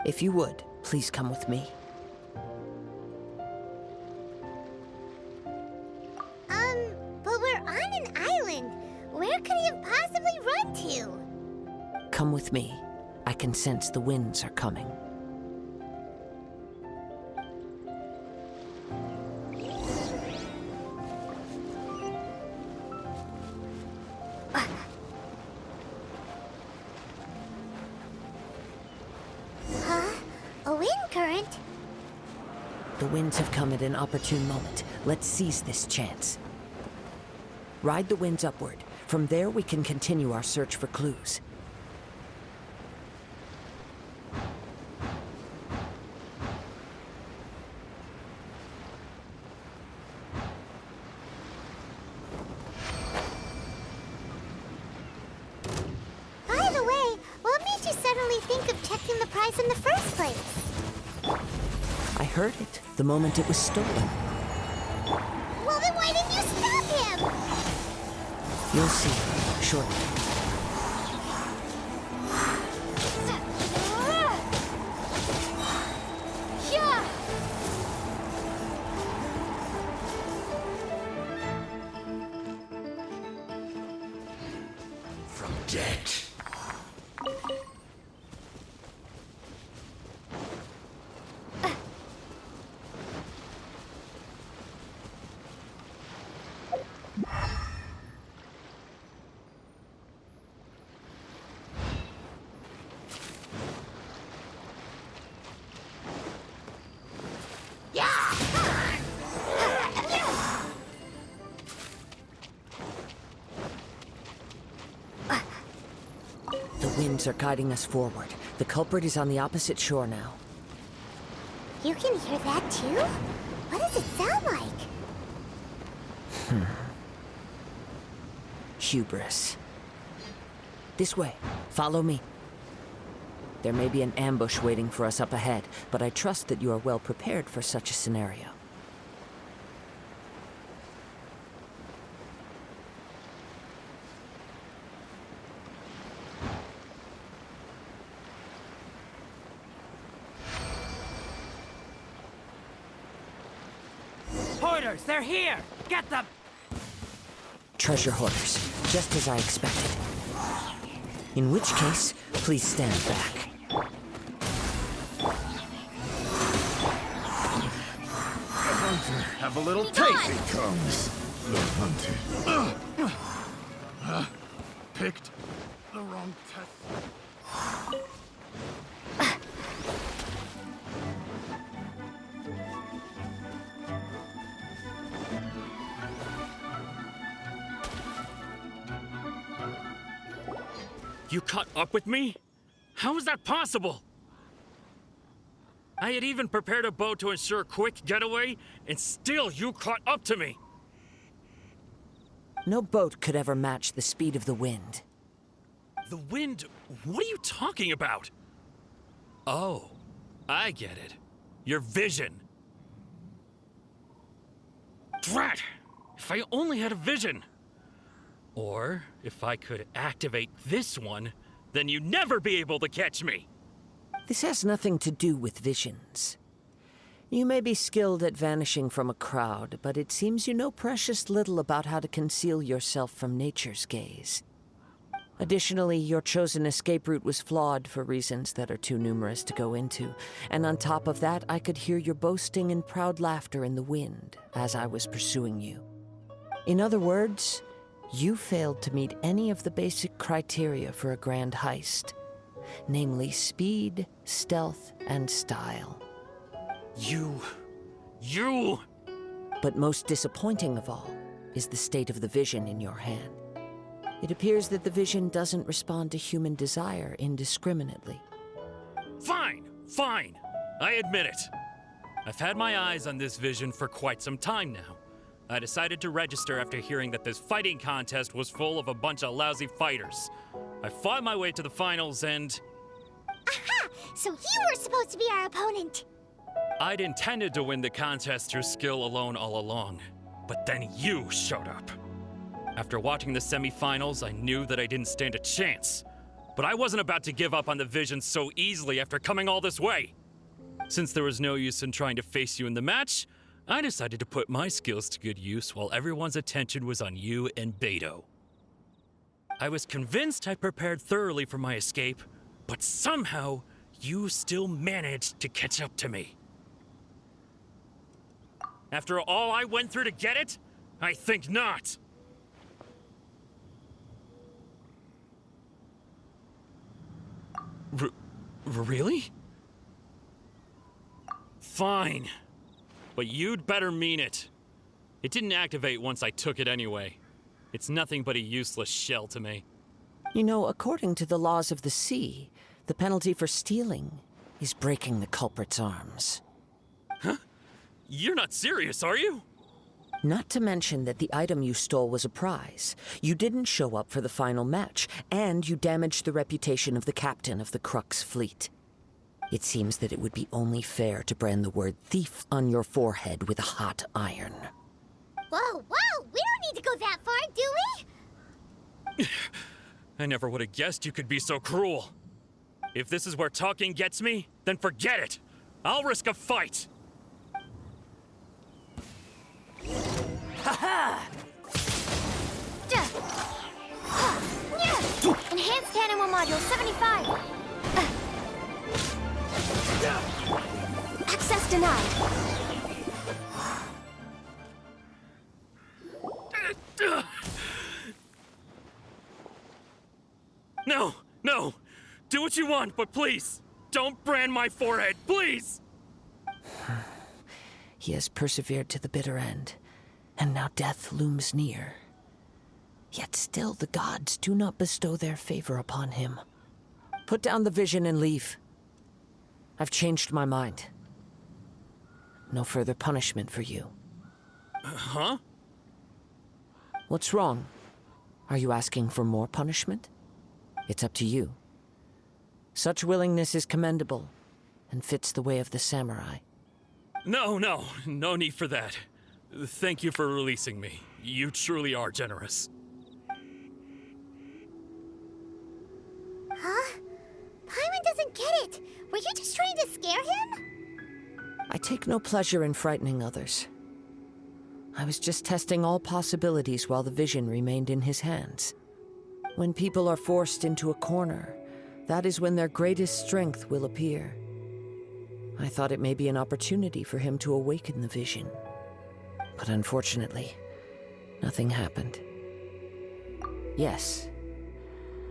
If you would, please come with me. But we're on an island. Where could he have possibly run to? Come with me. I can sense the winds are coming. A wind current? The winds have come at an opportune moment. Let's seize this chance. Ride the winds upward. From there, we can continue our search for clues. By the way, what made you suddenly think of checking the price in the first place? I heard it the moment it was stolen. Well, then why didn't you stop him? You'll see shortly. Yeah. From dead. The winds are guiding us forward. The culprit is on the opposite shore now. You can hear that too? What does it sound like? Hubris. This way. Follow me. There may be an ambush waiting for us up ahead, but I trust that you are well prepared for such a scenario. Hoarders, they're here! Get them! Treasure hoarders, just as I expected. In which case, please stand back. Have a little taste. Here comes the hunted. Picked the wrong test. You caught up with me? How is that possible? I had even prepared a boat to ensure a quick getaway, and still you caught up to me! No boat could ever match the speed of the wind. The wind? What are you talking about? Oh, I get it. Your vision. Drat! If I only had a vision! Or, if I could activate this one, then you'd never be able to catch me! This has nothing to do with visions. You may be skilled at vanishing from a crowd, but it seems you know precious little about how to conceal yourself from nature's gaze. Additionally, your chosen escape route was flawed for reasons that are too numerous to go into, and on top of that, I could hear your boasting and proud laughter in the wind as I was pursuing you. In other words, you failed to meet any of the basic criteria for a grand heist, namely speed, stealth, and style. You... But most disappointing of all is the state of the vision in your hand. It appears that the vision doesn't respond to human desire indiscriminately. Fine! I admit it. I've had my eyes on this vision for quite some time now. I decided to register after hearing that this fighting contest was full of a bunch of lousy fighters. I fought my way to the finals and... Aha! So you were supposed to be our opponent! I'd intended to win the contest through skill alone all along. But then you showed up. After watching the semifinals, I knew that I didn't stand a chance. But I wasn't about to give up on the vision so easily after coming all this way. Since there was no use in trying to face you in the match, I decided to put my skills to good use while everyone's attention was on you and Beto. I was convinced I prepared thoroughly for my escape, but somehow you still managed to catch up to me. After all I went through to get it? I think not. Really? Fine. But you'd better mean it. It didn't activate once I took it anyway. It's nothing but a useless shell to me. You know, according to the laws of the sea, the penalty for stealing is breaking the culprit's arms. Huh? You're not serious, are you? Not to mention that the item you stole was a prize. You didn't show up for the final match, and you damaged the reputation of the captain of the Crux fleet. It seems that it would be only fair to brand the word thief on your forehead with a hot iron. Whoa, whoa! We don't need to go that far, do we? I never would have guessed you could be so cruel. If this is where talking gets me, then forget it. I'll risk a fight. Enhanced Animal Module 75. Access denied. No, no. Do what you want, but please, don't brand my forehead, please! He has persevered to the bitter end, and now death looms near. Yet still the gods do not bestow their favor upon him. Put down the vision and leave. I've changed my mind. No further punishment for you. Huh? What's wrong? Are you asking for more punishment? It's up to you. Such willingness is commendable, and fits the way of the samurai. No need for that. Thank you for releasing me. You truly are generous. Huh? Paimon doesn't get it. Were you just trying to scare him? I take no pleasure in frightening others. I was just testing all possibilities while the vision remained in his hands. When people are forced into a corner, that is when their greatest strength will appear. I thought it may be an opportunity for him to awaken the vision. But unfortunately, nothing happened. Yes,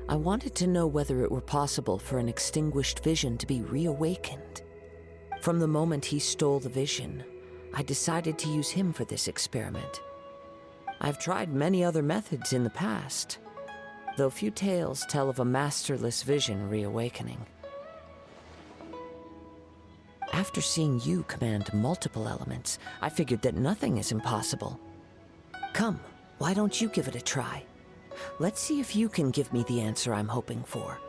I wanted to know whether it were possible for an extinguished vision to be reawakened. From the moment he stole the vision, I decided to use him for this experiment. I've tried many other methods in the past, though few tales tell of a masterless vision reawakening. After seeing you command multiple elements, I figured that nothing is impossible. Come, why don't you give it a try? Let's see if you can give me the answer I'm hoping for.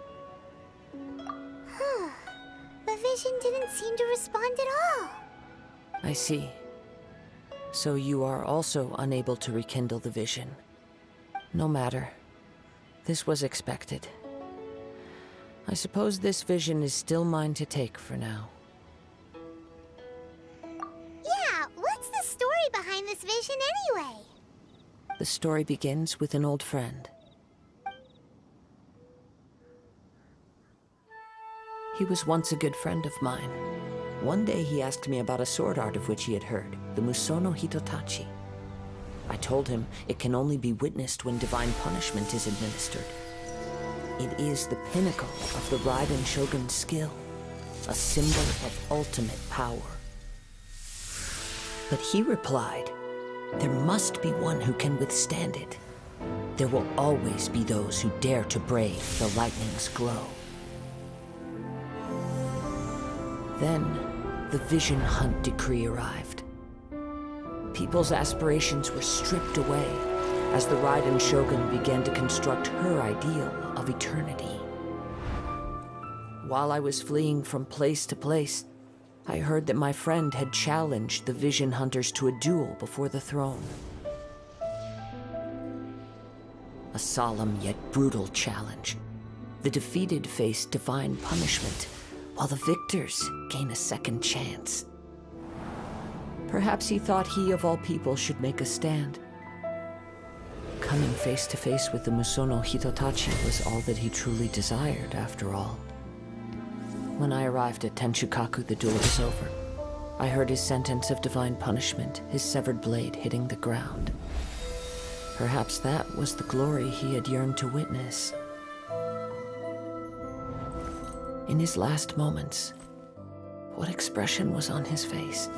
The vision didn't seem to respond at all. I see. So you are also unable to rekindle the vision. No matter. This was expected. I suppose this vision is still mine to take for now. Yeah, what's the story behind this vision anyway? The story begins with an old friend. He was once a good friend of mine. One day he asked me about a sword art of which he had heard, the Musono Hitotachi. I told him it can only be witnessed when divine punishment is administered. It is the pinnacle of the Raiden Shogun's skill, a symbol of ultimate power. But he replied, there must be one who can withstand it. There will always be those who dare to brave the lightning's glow. Then, the Vision Hunt decree arrived. People's aspirations were stripped away as the Raiden Shogun began to construct her ideal of eternity. While I was fleeing from place to place, I heard that my friend had challenged the Vision Hunters to a duel before the throne. A solemn yet brutal challenge. The The defeated face divine punishment, while the victors gain a second chance. Perhaps he thought he of all people should make a stand. Coming face to face with the Musono Hitotachi was all that he truly desired, after all. When I arrived at Tenshukaku, the duel was over. I heard his sentence of divine punishment, his severed blade hitting the ground. Perhaps that was the glory he had yearned to witness. In his last moments, what expression was on his face?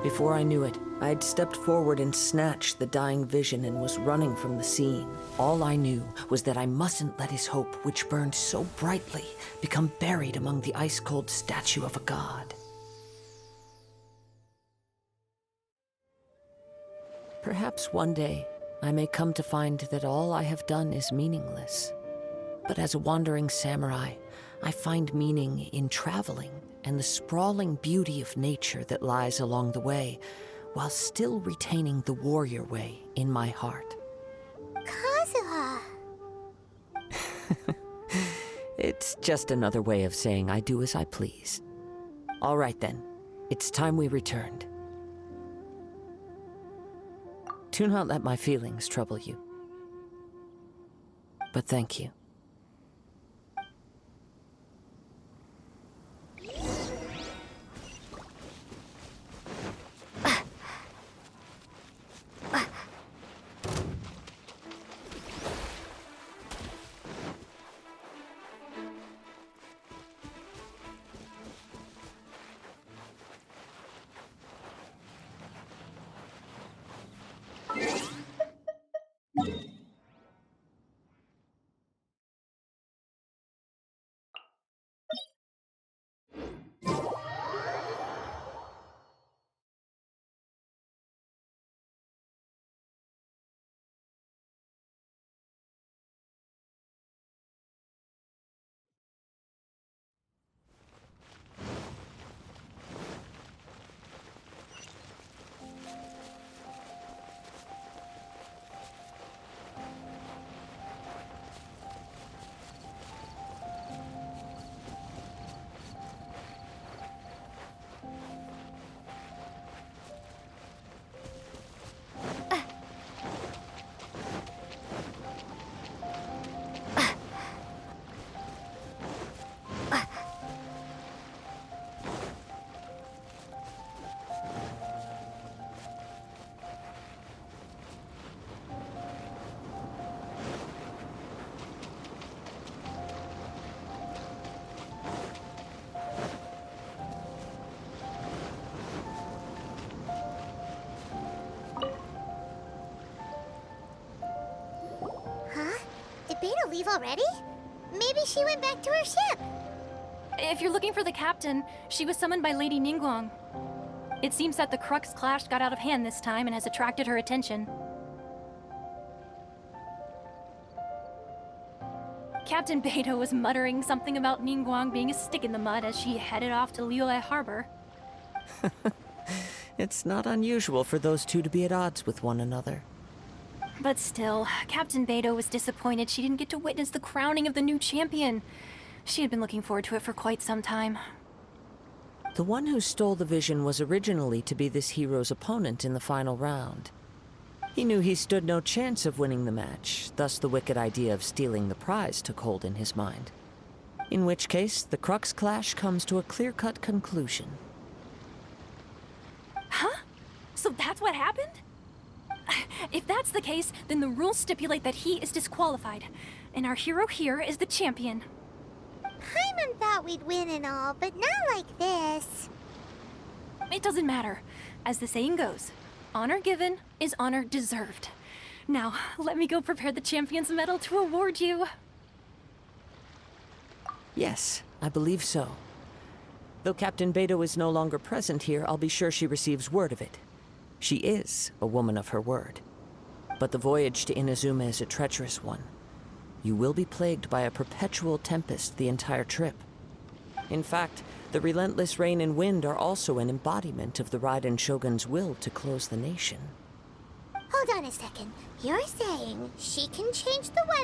Before I knew it, I had stepped forward and snatched the dying vision and was running from the scene. All I knew was that I mustn't let his hope, which burned so brightly, become buried among the ice-cold statue of a god. Perhaps one day, I may come to find that all I have done is meaningless. But as a wandering samurai, I find meaning in traveling and the sprawling beauty of nature that lies along the way, while still retaining the warrior way in my heart. Kazuha. It's just another way of saying I do as I please. All right then, it's time we returned. Do not let my feelings trouble you. But thank you. Did Beta leave already? Maybe she went back to her ship. If you're looking for the captain, she was summoned by Lady Ningguang. It seems that the Crux clash got out of hand this time and has attracted her attention. Captain Beidou was muttering something about Ningguang being a stick in the mud as she headed off to Liyue Harbor. It's not unusual for those two to be at odds with one another. But still, Captain Beidou was disappointed she didn't get to witness the crowning of the new champion. She had been looking forward to it for quite some time. The one who stole the vision was originally to be this hero's opponent in the final round. He knew he stood no chance of winning the match, thus the wicked idea of stealing the prize took hold in his mind. In which case, the Crux clash comes to a clear-cut conclusion. Huh? So that's what happened? If that's the case, then the rules stipulate that he is disqualified, and our hero here is the champion. Paimon thought we'd win and all, but not like this. It doesn't matter. As the saying goes, honor given is honor deserved. Now, let me go prepare the champion's medal to award you. Yes, I believe so. Though Captain Beidou is no longer present here, I'll be sure she receives word of it. She is a woman of her word. But the voyage to Inazuma is a treacherous one. You will be plagued by a perpetual tempest the entire trip. In fact, the relentless rain and wind are also an embodiment of the Raiden Shogun's will to close the nation. Hold on a second. You're saying she can change the weather